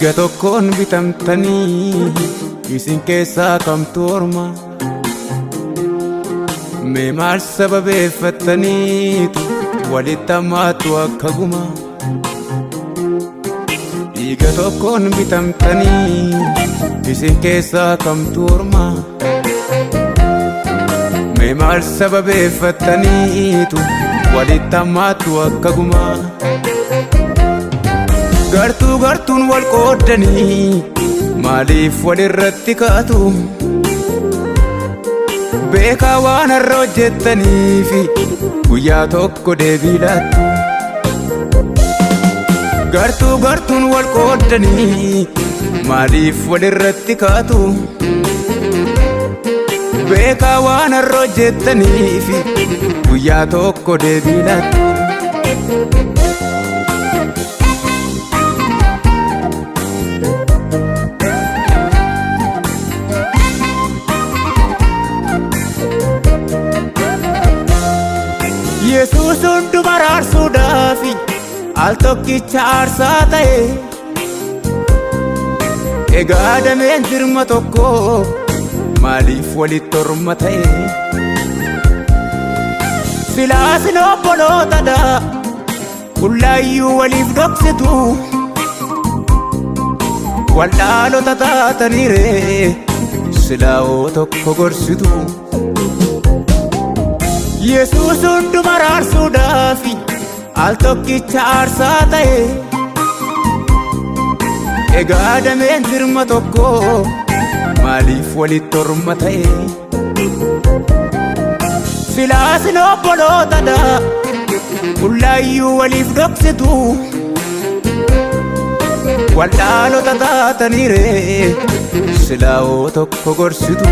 Dhiiga tokkoon bitamtanii isin keessaa kamtu orma? Mee maal sababeeffattaniitu walitti hammaatu akka guma? Dhiiga tokkoon bitamtanii isin keessaa kamtu orma? Mee maal sababeeffattaniitu walitti hammaatu akka guma? Gartuu gartuun wal qooddanii maaliif walirratti kaatu? Beekaa waan har'a hojjettaniif guyyaa tokko deebii laattu. Gartuu gartuun wal qooddanii maaliif walirratti kaatu? Beekaa waan har'a hojjettaniif guyyaa tokko deebii laattu. Yesuus hunduma araarsuudhaafi al tokkicha aarsaa ta'e. Egaa dameen jirma tokko maaliif walitti orma ta'e? Silaasin obbolootadha qullaayyuu waliif dhoksitu. Waldhaalota taataniiree silaa'oo tokko gorsitu. Yesuus hunduma araarsuudhaafi al tokkicha aarsaa ta'e. Egaa dameen jirma tokko maaliif walitti orma ta'e? Silaasin obbolootadha qullaayyuu waliif dhoksitu. Waldhaalota taataniiree silaa'oo tokko gorsitu.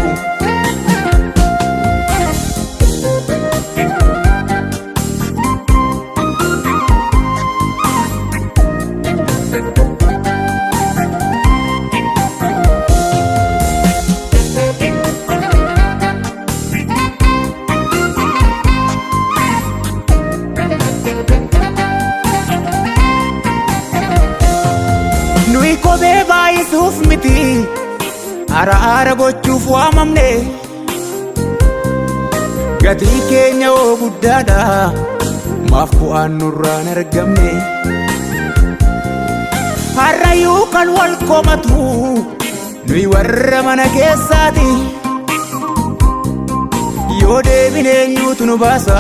Nuyi kophee baay'isuuf miti araara gochuuf waamamne. Gatii keenya oo guddaadha maaf bu'aan nurraan argamne. Harrayyuu kan wal komatu nuyi warra mana keessaati. Yoo deebine eenyuutu nu baasa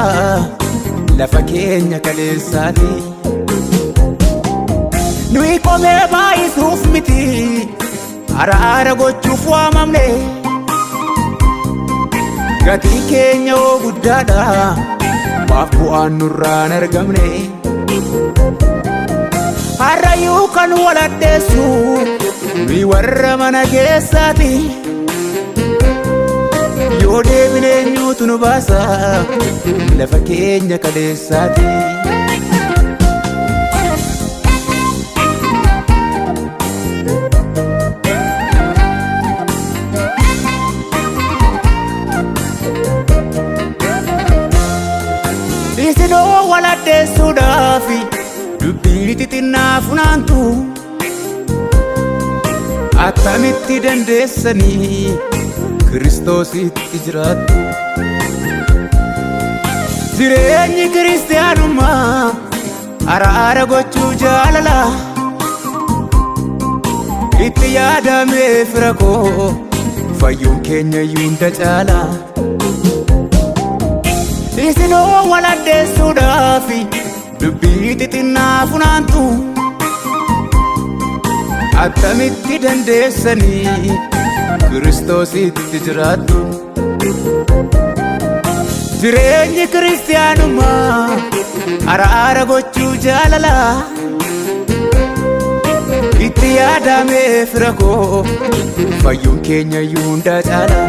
lafa keenya kaleessaati. Nuyi kophee baay'isuuf miti araara gochuuf waamamne. Gatii keenya oo guddaadha maaf bu'aan nurraan argamne. Harrayyuu kan wal addeessu nuyi warra mana keessaati. Yoo deebine eenyuutu nu baasa lafa keenya kaleessaati. Isinoo wal addeessuudhaafi dubbii xixinnaa funaantu. Attamitti dandeessanii Kiristoositti jiraattu? Jireenyi kiristaanummaa araara gochuu jaalala. Itti yaadamee fira koo fayyuun keenya iyyuu hunda caala. Isinoo wal addeessuudhaafi dubbii xixinnaa funaantu. Attamitti dandeessanii Kiristoositti jiraattu? Jireenyi kiristaanummaa araara gochuu jaalala. Itti yaadamee fira koo fayyuun keenya iyyuu hunda caala.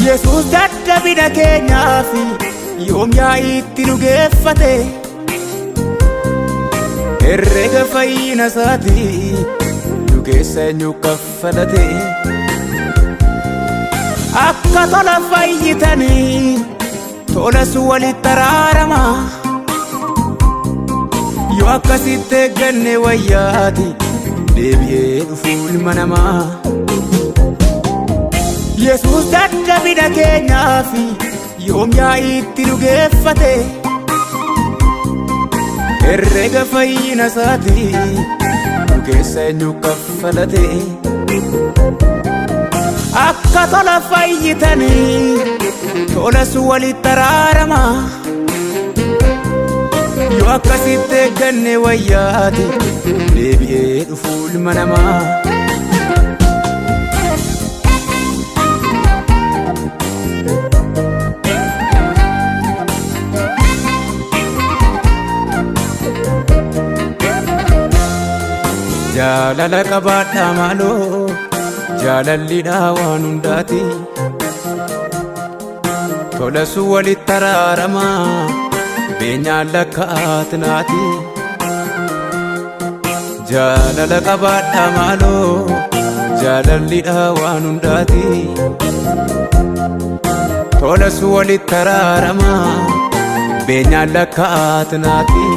Jesus that dadhabina keenyaaf yoom yaa'itti nu geeffate herrega fayyina isaati nu keessa eenyu kaffalate akka tola fayyitanii tolas walitti araarama yoo akkasitti eegganne wayyaati deebi'ee dhufuu ilma namaa Yesuus dadhabina keenyaaf yoom yaa'itti nu geeffate herrega fayyina isaati nu keessa eenyu kaffalate akka tola fayyitanii tolas walitti araarama yoo akkasitti eegganne wayyaati deebi'ee dhufuu ilma namaa jaalala qabaadhaa maaloo jaalalliidha waan hundaati tolas walitti araarama beenyaan lakkaa'atinaati jaalala qabaadhaa maaloo jaalalliidha waan hundaati tolas walitti araarama beenyaan lakkaa'atinaati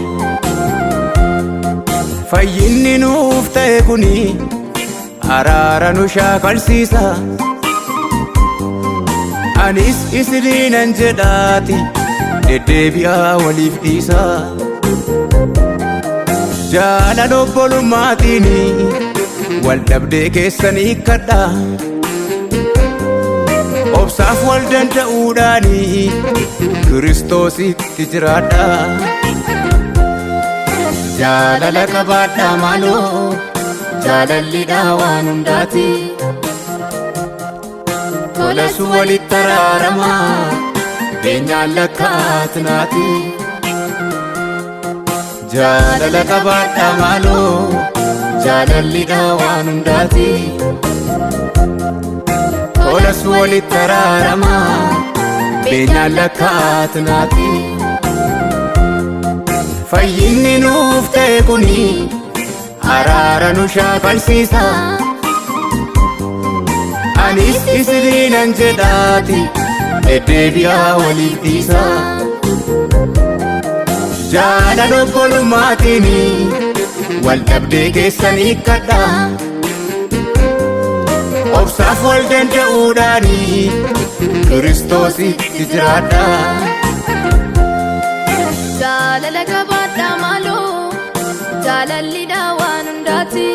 fayyinni nuuf ta'e kuni araara nu shaakalsiisa anis isiniinan jedhaati deddeebi'aa waliif dhiisa jaalala obbolummaatiin wal dhabdee keessan hiikkadha obsaaf wal danda'uudhaan Kiristoositti jiraadha jaalala qabaadhaa maaloo jaalalliidha waan hundaati tolas walitti araarama beenyaan lakkaa'atinaati jaalala qabaadhaa maaloo jaalalliidha waan hundaati tolas walitti araarama beenyaan lakkaa'atinaati fayyinni nuuf ta'e kuni araara nu shaakalsiisa anis isiniinan jedhaati deddeebi'aa waliif dhiisa jaalala obbolummaatiin wal dhabdee keessan hiikkadha obsaaf wal danda'uudhaan Kiristoositti jiraadha jaalala qabaadhaa maaloo jaalalliidha waan hundaati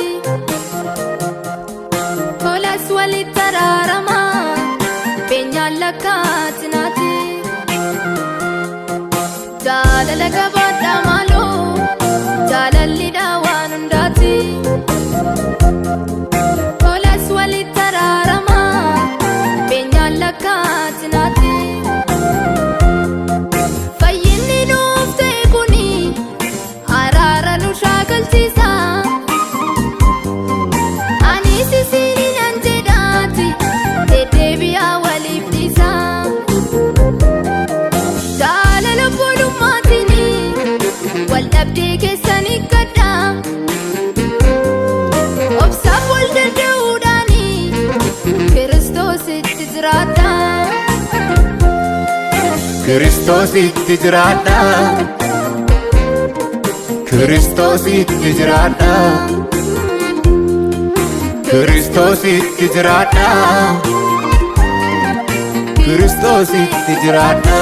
tolas walitti araarama beenyaan lakkaa'atinaati jaalala qabaadhaa maaloo jaalalliidha waan hundaati tolas walitti araarama beenyaan lakkaa'atinaati shaakalsiisa anis isiniinan jedhaati deddeebi'aa waliif dhiisa jaalala obbolummaatiin wal dhabdee keessan hiikkadha obsaaf wal danda'uudhaan Kiristoositti jiraadha Kiristoositti jiraadha Kiristoositti jiraadha Kiristoositti jiraadha Kiristoositti jiraadha